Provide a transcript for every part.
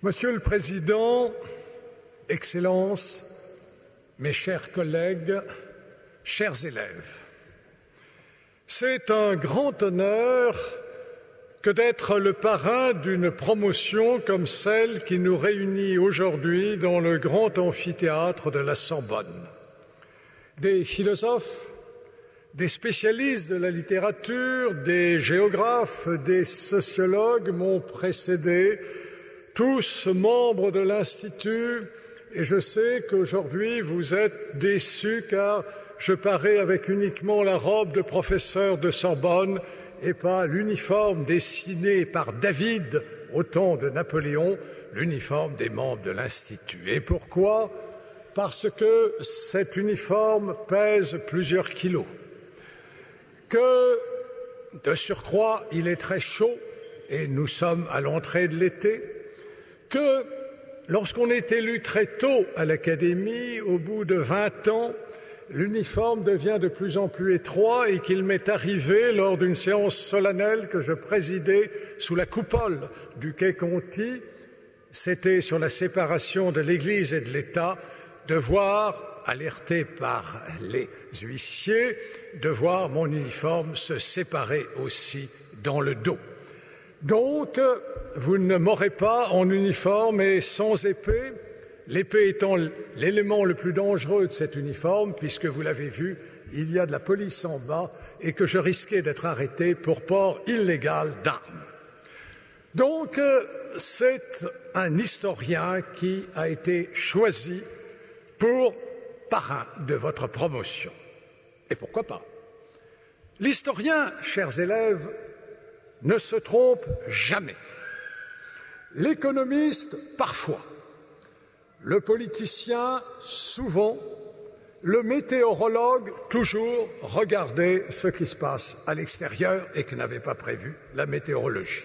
Monsieur le Président, Excellences, mes chers collègues, chers élèves, c'est un grand honneur que d'être le parrain d'une promotion comme celle qui nous réunit aujourd'hui dans le grand amphithéâtre de la Sorbonne. Des philosophes, des spécialistes de la littérature, des géographes, des sociologues m'ont précédé, tous membres de l'Institut, et je sais qu'aujourd'hui vous êtes déçus car je parais avec uniquement la robe de professeur de Sorbonne et pas l'uniforme dessiné par David au temps de Napoléon, l'uniforme des membres de l'Institut. Et pourquoi ? Parce que cet uniforme pèse plusieurs kilos, que de surcroît il est très chaud et nous sommes à l'entrée de l'été, que lorsqu'on est élu très tôt à l'Académie, au bout de 20 ans, l'uniforme devient de plus en plus étroit et qu'il m'est arrivé lors d'une séance solennelle que je présidais sous la coupole du quai Conti, c'était sur la séparation de l'Église et de l'État, de voir, alerté par les huissiers, de voir mon uniforme se séparer aussi dans le dos. Donc, vous ne m'aurez pas en uniforme et sans épée, l'épée étant l'élément le plus dangereux de cet uniforme, puisque vous l'avez vu, il y a de la police en bas et que je risquais d'être arrêté pour port illégal d'armes. Donc, c'est un historien qui a été choisi pour parrain de votre promotion. Et pourquoi pas? L'historien, chers élèves, ne se trompe jamais. L'économiste, parfois. Le politicien, souvent. Le météorologue, toujours. Regardez ce qui se passe à l'extérieur et que n'avait pas prévu la météorologie.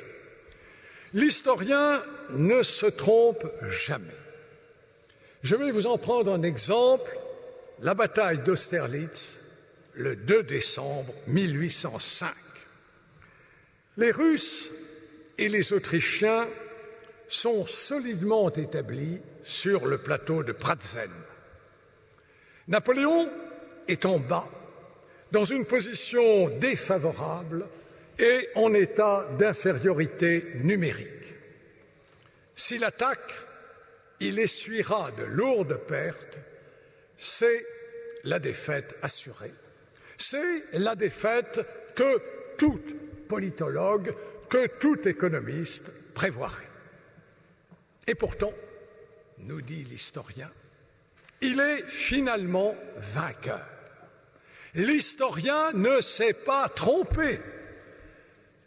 L'historien ne se trompe jamais. Je vais vous en prendre un exemple, la bataille d'Austerlitz, le 2 décembre 1805. Les Russes et les Autrichiens sont solidement établis sur le plateau de Pratzen. Napoléon est en bas, dans une position défavorable et en état d'infériorité numérique. S'il attaque, il essuiera de lourdes pertes, c'est la défaite assurée. C'est la défaite que tout politologue, que tout économiste prévoirait. Et pourtant, nous dit l'historien, il est finalement vainqueur. L'historien ne s'est pas trompé,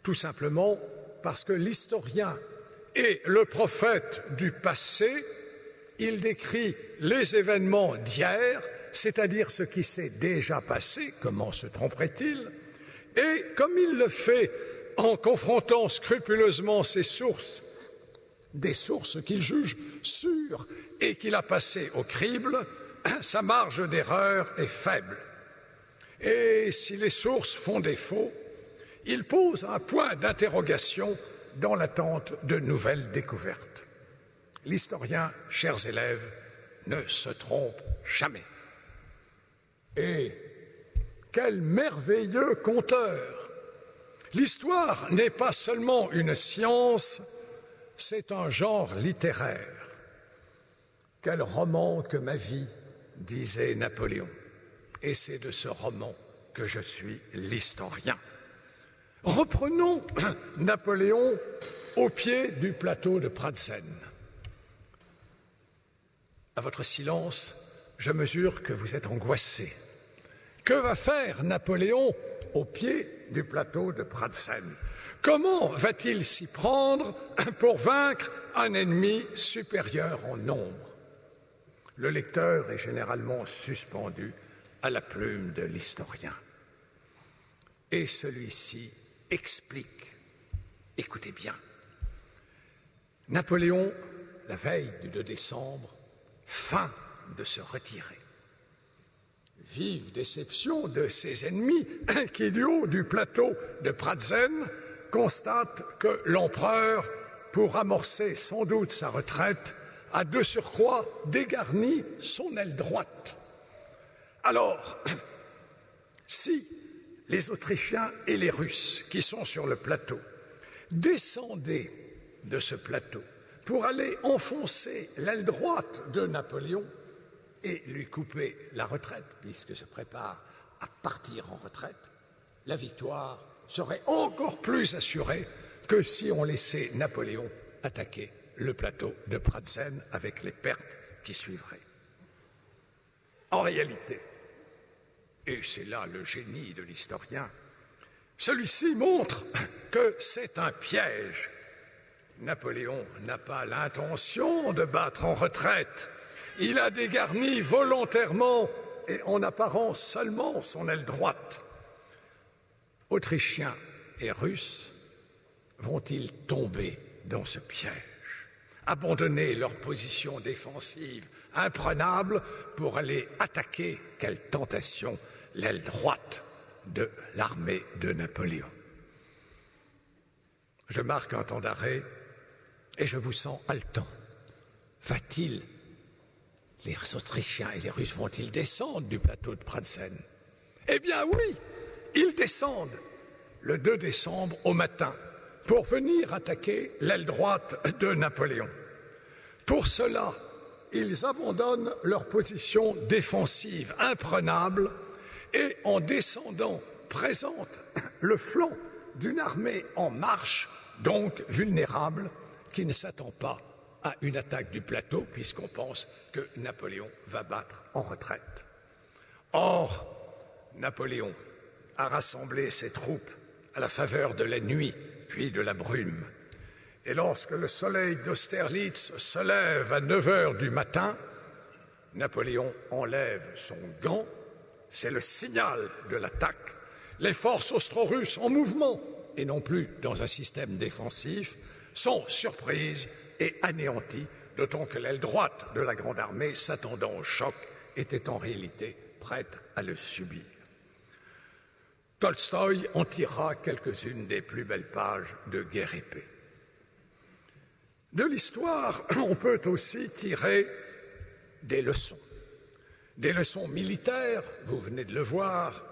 tout simplement parce que l'historien est le prophète du passé. Il décrit les événements d'hier, c'est-à-dire ce qui s'est déjà passé, comment se tromperait-il? Et comme il le fait en confrontant scrupuleusement ses sources, des sources qu'il juge sûres et qu'il a passées au crible, sa marge d'erreur est faible. Et si les sources font défaut, il pose un point d'interrogation dans l'attente de nouvelles découvertes. L'historien, chers élèves, ne se trompe jamais. Et quel merveilleux conteur! L'histoire n'est pas seulement une science, c'est un genre littéraire. Quel roman que ma vie, disait Napoléon. Et c'est de ce roman que je suis l'historien. Reprenons Napoléon au pied du plateau de Pratzen. À votre silence, je mesure que vous êtes angoissés. Que va faire Napoléon au pied du plateau de Pratzen? Comment va-t-il s'y prendre pour vaincre un ennemi supérieur en nombre? Le lecteur est généralement suspendu à la plume de l'historien. Et celui-ci explique. Écoutez bien. Napoléon, la veille du 2 décembre, feint de se retirer. Vive déception de ses ennemis qui, du haut du plateau de Pratzen, constatent que l'empereur pour amorcer sans doute sa retraite, a de surcroît dégarni son aile droite. Alors, si les Autrichiens et les Russes qui sont sur le plateau descendaient de ce plateau pour aller enfoncer l'aile droite de Napoléon et lui couper la retraite, puisque se prépare à partir en retraite, la victoire serait encore plus assurée que si on laissait Napoléon attaquer le plateau de Pratzen avec les pertes qui suivraient. En réalité, et c'est là le génie de l'historien, celui-ci montre que c'est un piège. Napoléon n'a pas l'intention de battre en retraite. Il a dégarni volontairement et en apparence seulement son aile droite. Autrichiens et Russes vont-ils tomber dans ce piège, abandonner leur position défensive imprenable pour aller attaquer, quelle tentation, l'aile droite de l'armée de Napoléon? Je marque un temps d'arrêt et je vous sens haletant. Va-t-il, les Autrichiens et les Russes vont-ils descendre du plateau de Pratzen? Eh bien oui, ils descendent le 2 décembre au matin pour venir attaquer l'aile droite de Napoléon. Pour cela, ils abandonnent leur position défensive imprenable et, en descendant, présentent le flanc d'une armée en marche, donc vulnérable, qui ne s'attend pas à une attaque du plateau, puisqu'on pense que Napoléon va battre en retraite. Or, Napoléon a rassemblé ses troupes à la faveur de la nuit, puis de la brume. Et lorsque le soleil d'Austerlitz se lève à 9 heures du matin, Napoléon enlève son gant, c'est le signal de l'attaque. Les forces austro-russes en mouvement, et non plus dans un système défensif, sont surprises et anéanties, d'autant que l'aile droite de la Grande Armée, s'attendant au choc, était en réalité prête à le subir. Tolstoï en tirera quelques-unes des plus belles pages de Guerre et paix. De l'histoire, on peut aussi tirer des leçons militaires, vous venez de le voir,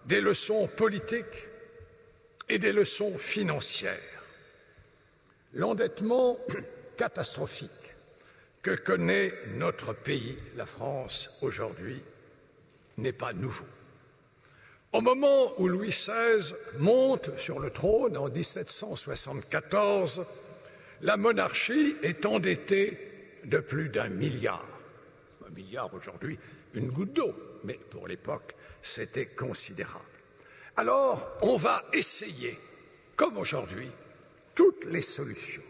des leçons politiques et des leçons financières. L'endettement catastrophique que connaît notre pays, la France, aujourd'hui, n'est pas nouveau. Au moment où Louis XVI monte sur le trône en 1774, la monarchie est endettée de plus d'1 milliard. 1 milliard aujourd'hui, une goutte d'eau, mais pour l'époque, c'était considérable. Alors, on va essayer, comme aujourd'hui, toutes les solutions.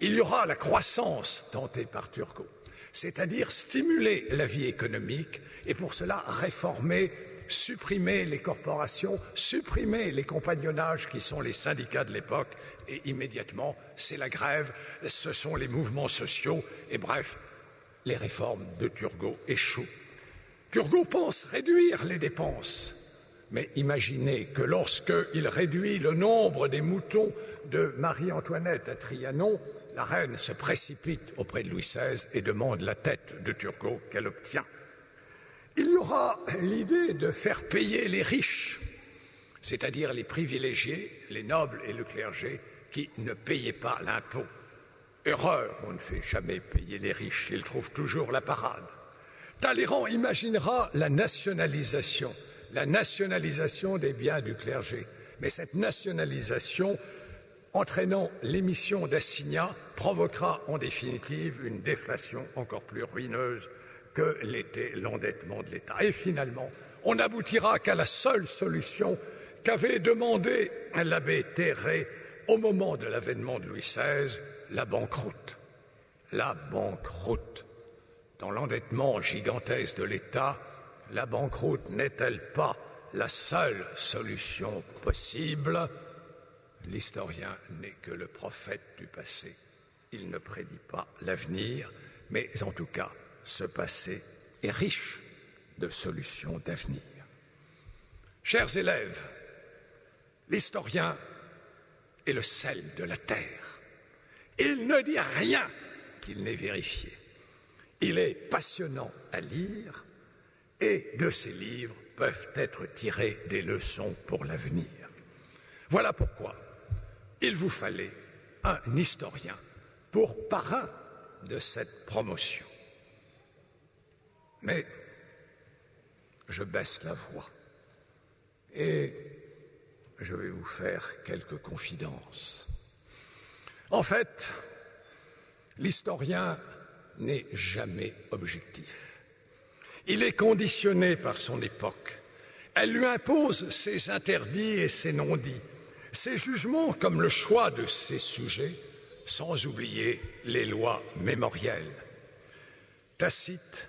Il y aura la croissance tentée par Turgot, c'est-à-dire stimuler la vie économique et pour cela réformer, supprimer les corporations, supprimer les compagnonnages qui sont les syndicats de l'époque et immédiatement c'est la grève, ce sont les mouvements sociaux et bref, les réformes de Turgot échouent. Turgot pense réduire les dépenses. Mais imaginez que lorsqu'il réduit le nombre des moutons de Marie-Antoinette à Trianon, la reine se précipite auprès de Louis XVI et demande la tête de Turgot qu'elle obtient. Il y aura l'idée de faire payer les riches, c'est-à-dire les privilégiés, les nobles et le clergé, qui ne payaient pas l'impôt. Erreur, on ne fait jamais payer les riches, ils trouvent toujours la parade. Talleyrand imaginera la nationalisation des biens du clergé. Mais cette nationalisation, entraînant l'émission d'assignats, provoquera en définitive une déflation encore plus ruineuse que l'était l'endettement de l'État. Et finalement, on n'aboutira qu'à la seule solution qu'avait demandé l'abbé Terray au moment de l'avènement de Louis XVI, la banqueroute. La banqueroute. Dans l'endettement gigantesque de l'État, la banqueroute n'est-elle pas la seule solution possible? L'historien n'est que le prophète du passé. Il ne prédit pas l'avenir, mais en tout cas, ce passé est riche de solutions d'avenir. Chers élèves, l'historien est le sel de la terre. Il ne dit rien qu'il n'ait vérifié. Il est passionnant à lire et de ses livres peuvent être tirées des leçons pour l'avenir. Voilà pourquoi il vous fallait un historien pour parrain de cette promotion. Mais je baisse la voix et je vais vous faire quelques confidences. En fait, l'historien n'est jamais objectif. Il est conditionné par son époque. Elle lui impose ses interdits et ses non-dits, ses jugements comme le choix de ses sujets, sans oublier les lois mémorielles. Tacite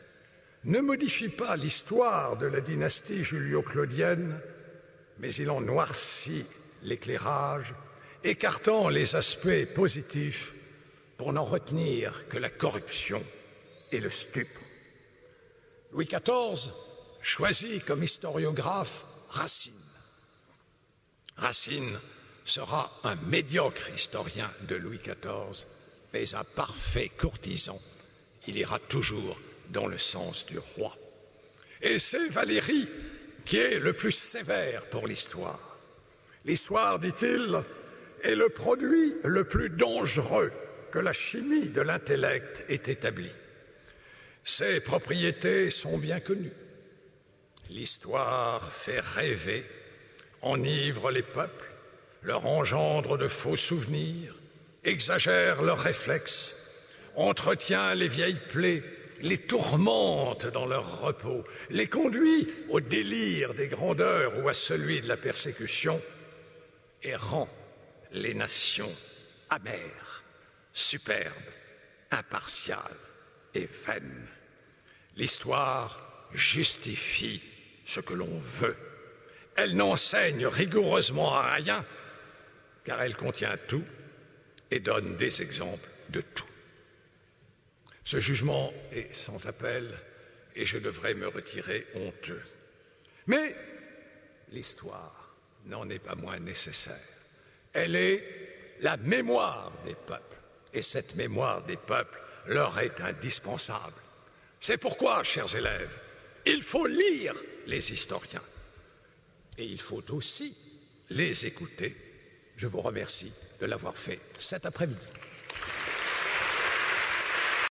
ne modifie pas l'histoire de la dynastie julio-claudienne, mais il en noircit l'éclairage, écartant les aspects positifs pour n'en retenir que la corruption et le stupre. Louis XIV choisit comme historiographe Racine. Racine sera un médiocre historien de Louis XIV, mais un parfait courtisan. Il ira toujours dans le sens du roi. Et c'est Valéry qui est le plus sévère pour l'histoire. L'histoire, dit-il, est le produit le plus dangereux que la chimie de l'intellect ait établi. Ses propriétés sont bien connues. L'histoire fait rêver, enivre les peuples, leur engendre de faux souvenirs, exagère leurs réflexes, entretient les vieilles plaies, les tourmente dans leur repos, les conduit au délire des grandeurs ou à celui de la persécution, et rend les nations amères, superbes, impartiales et vaines. L'histoire justifie ce que l'on veut. Elle n'enseigne rigoureusement à rien, car elle contient tout et donne des exemples de tout. Ce jugement est sans appel et je devrais me retirer honteux. Mais l'histoire n'en est pas moins nécessaire. Elle est la mémoire des peuples et cette mémoire des peuples leur est indispensable. C'est pourquoi, chers élèves, il faut lire les historiens et il faut aussi les écouter. Je vous remercie de l'avoir fait cet après-midi.